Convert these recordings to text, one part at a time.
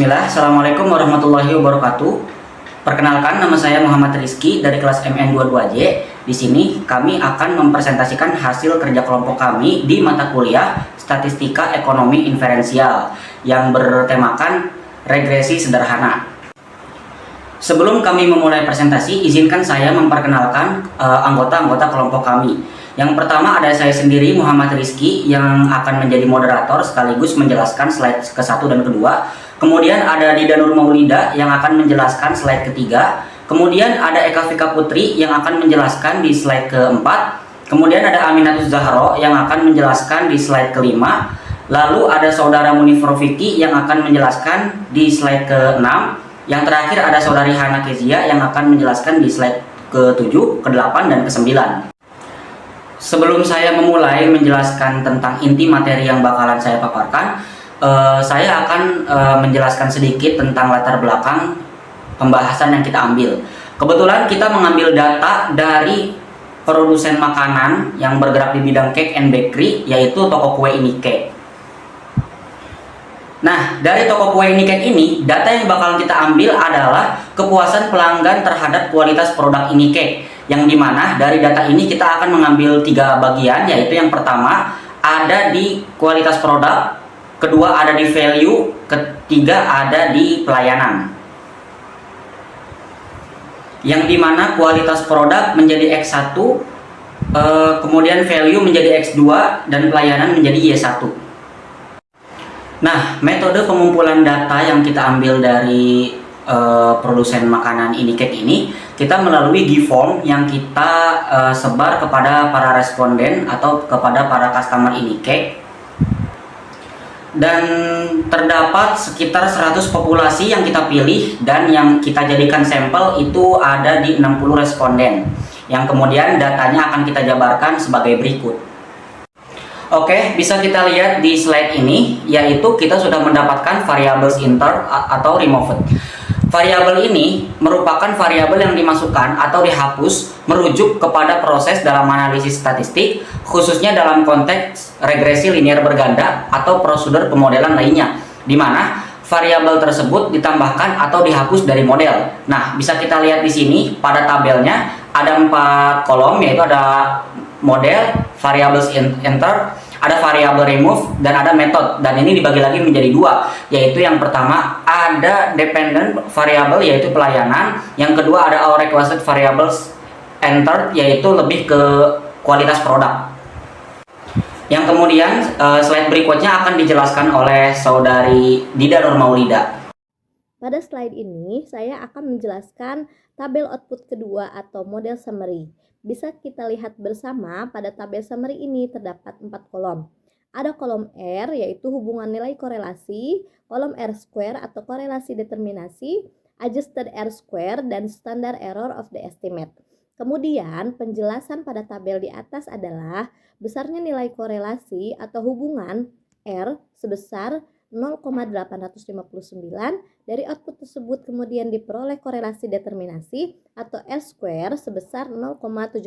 Bismillah, Assalamualaikum warahmatullahi wabarakatuh. Perkenalkan, nama saya Muhammad Rizky dari kelas MN22J. Di sini kami akan mempresentasikan hasil kerja kelompok kami di mata kuliah Statistika Ekonomi Inferensial yang bertemakan regresi sederhana. Sebelum kami memulai presentasi, izinkan saya memperkenalkan anggota-anggota kelompok kami. Yang pertama ada saya sendiri, Muhammad Rizky, yang akan menjadi moderator sekaligus menjelaskan slide ke-1 dan kedua. Kemudian ada Dida Nur Maulida yang akan menjelaskan slide ketiga. Kemudian ada Eka Vika Putri yang akan menjelaskan di slide keempat. Kemudian ada Aminatus Zahro yang akan menjelaskan di slide kelima. Lalu ada Saudara Munif Rofiki yang akan menjelaskan di slide ke-6. Yang terakhir ada Saudari Hana Kezia yang akan menjelaskan di slide ke-7, ke-8, dan ke-9. Sebelum saya memulai menjelaskan tentang inti materi yang bakalan saya paparkan, saya akan menjelaskan sedikit tentang latar belakang pembahasan yang kita ambil. Kebetulan kita mengambil data dari produsen makanan yang bergerak di bidang cake and bakery, yaitu toko kue Ini Cake. Nah, dari toko kue Ini Cake ini, data yang bakalan kita ambil adalah kepuasan pelanggan terhadap kualitas produk Ini Cake. Yang dimana dari data ini kita akan mengambil 3 bagian, yaitu yang pertama ada di kualitas produk, kedua ada di value, ketiga ada di pelayanan. Yang dimana kualitas produk menjadi X1, kemudian value menjadi X2, dan pelayanan menjadi Y1. Nah, metode pengumpulan data yang kita ambil dari produsen makanan Ini Cake ini, kita melalui G-form yang kita sebar kepada para responden atau kepada para customer Ini Cake. Dan terdapat sekitar 100 populasi yang kita pilih dan yang kita jadikan sampel itu ada di 60 responden, yang kemudian datanya akan kita jabarkan sebagai berikut. Oke, bisa kita lihat di slide ini, yaitu kita sudah mendapatkan variables insert atau removed. Variabel ini merupakan variabel yang dimasukkan atau dihapus merujuk kepada proses dalam analisis statistik, khususnya dalam konteks regresi linear berganda atau prosedur pemodelan lainnya, di mana variabel tersebut ditambahkan atau dihapus dari model. Nah, bisa kita lihat di sini pada tabelnya ada 4 kolom, yaitu ada model, variables enter, ada variable remove, dan ada method. Dan ini dibagi lagi menjadi 2, yaitu yang pertama ada dependent variable, yaitu pelayanan. Yang kedua ada our requested variables entered, yaitu lebih ke kualitas produk. Yang kemudian slide berikutnya akan dijelaskan oleh Saudari Dida Nur Maulida. Pada slide ini saya akan menjelaskan tabel output kedua atau model summary. Bisa kita lihat bersama pada tabel summary ini terdapat 4 kolom. Ada kolom R, yaitu hubungan nilai korelasi, kolom R square atau korelasi determinasi, adjusted R square, dan standard error of the estimate. Kemudian penjelasan pada tabel di atas adalah besarnya nilai korelasi atau hubungan R sebesar 0,859, dari output tersebut kemudian diperoleh korelasi determinasi atau R square sebesar 0,739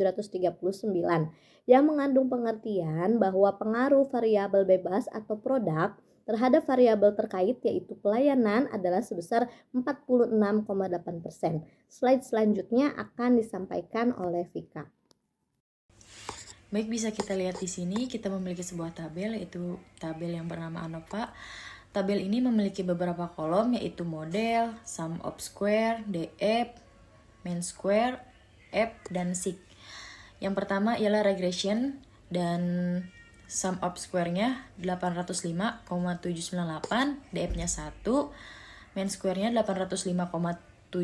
yang mengandung pengertian bahwa pengaruh variabel bebas atau produk terhadap variabel terkait yaitu pelayanan adalah sebesar 46,8%. Slide selanjutnya akan disampaikan oleh Vika. Baik, bisa kita lihat di sini kita memiliki sebuah tabel, yaitu tabel yang bernama ANOVA. Tabel ini memiliki beberapa kolom, yaitu model, sum of square, DF, mean square, F, dan sig. Yang pertama ialah regression, dan sum of square-nya 805,798, DF-nya 1, mean square-nya 805,798,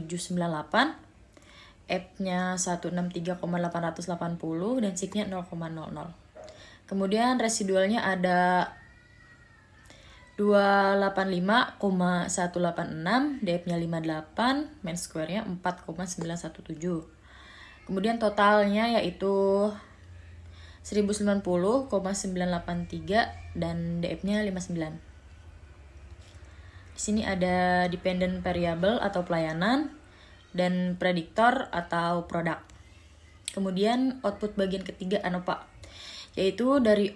F-nya 163,880, dan sig-nya 0,00. Kemudian residualnya ada 285,186, DF-nya 58, mean square-nya 4,917. Kemudian totalnya yaitu 1090,983 dan DF-nya 59. Di sini ada dependent variable atau pelayanan dan prediktor atau produk. Kemudian output bagian ketiga ANOVA, yaitu dari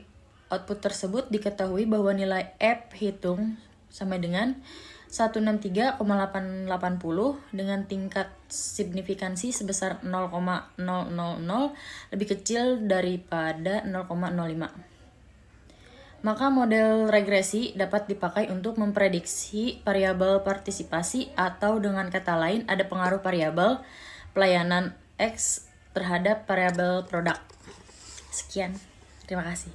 output tersebut diketahui bahwa nilai F hitung sama dengan 163,880 dengan tingkat signifikansi sebesar 0,000 lebih kecil daripada 0,05. Maka model regresi dapat dipakai untuk memprediksi variabel partisipasi atau dengan kata lain ada pengaruh variabel pelayanan X terhadap variabel produk. Sekian, terima kasih.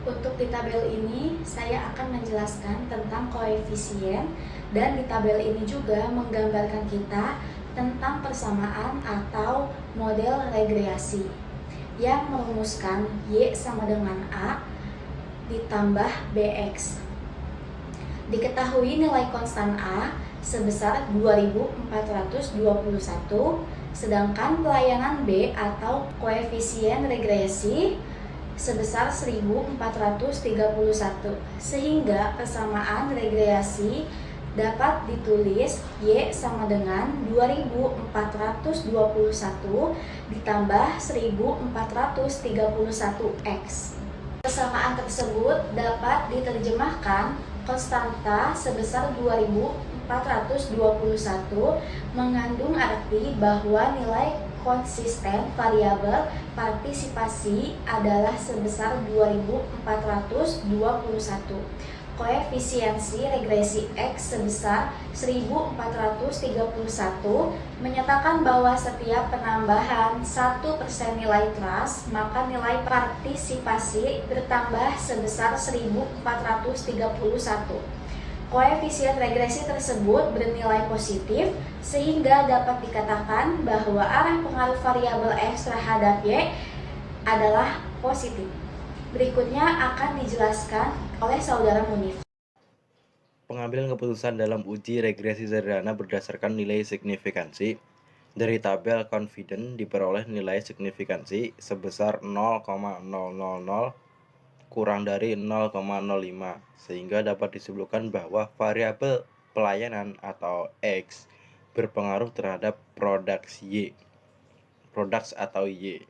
Untuk di tabel ini, saya akan menjelaskan tentang koefisien dan di tabel ini juga menggambarkan kita tentang persamaan atau model regresi yang merumuskan Y sama dengan A ditambah BX. Diketahui nilai konstan A sebesar 2421, sedangkan pelayanan B atau koefisien regresi sebesar 1431, sehingga persamaan regresi dapat ditulis Y sama dengan 2421 ditambah 1431X. Persamaan tersebut dapat diterjemahkan konstanta sebesar 2421 mengandung arti bahwa nilai konsisten variabel partisipasi adalah sebesar 2421. Koefisiensi regresi X sebesar 1431 menyatakan bahwa setiap penambahan 1% nilai trust, maka nilai partisipasi bertambah sebesar 1431. Koefisien regresi tersebut bernilai positif sehingga dapat dikatakan bahwa arah pengaruh variabel X terhadap Y adalah positif. Berikutnya akan dijelaskan oleh Saudara Munif. Pengambilan keputusan dalam uji regresi sederhana berdasarkan nilai signifikansi. Dari tabel confident diperoleh nilai signifikansi sebesar 0,000 kurang dari 0,05 sehingga dapat disimpulkan bahwa variabel pelayanan atau X berpengaruh terhadap produks atau Y.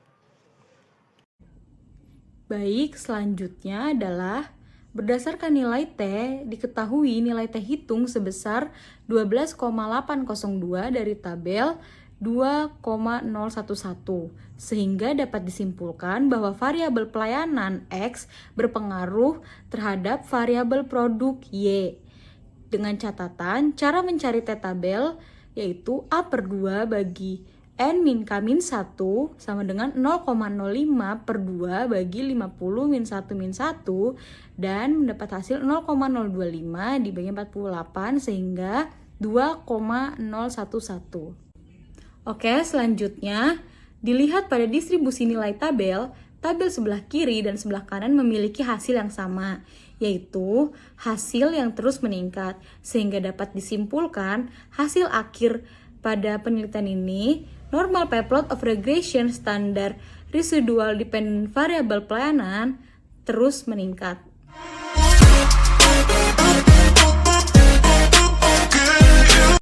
Baik, selanjutnya adalah berdasarkan nilai T, diketahui nilai T hitung sebesar 12,802 dari tabel 2,011, sehingga dapat disimpulkan bahwa variabel pelayanan X berpengaruh terhadap variabel produk Y. Dengan catatan, cara mencari T tabel yaitu A/2 bagi N min K min 1 sama dengan 0,05/2 bagi 50 min 1 min 1 dan mendapat hasil 0,025 dibagi 48 sehingga 2,011. Oke, selanjutnya dilihat pada distribusi nilai tabel sebelah kiri dan sebelah kanan memiliki hasil yang sama, yaitu hasil yang terus meningkat, sehingga dapat disimpulkan hasil akhir pada penelitian ini normal plot of regression standar residual dependent variable pelayanan terus meningkat.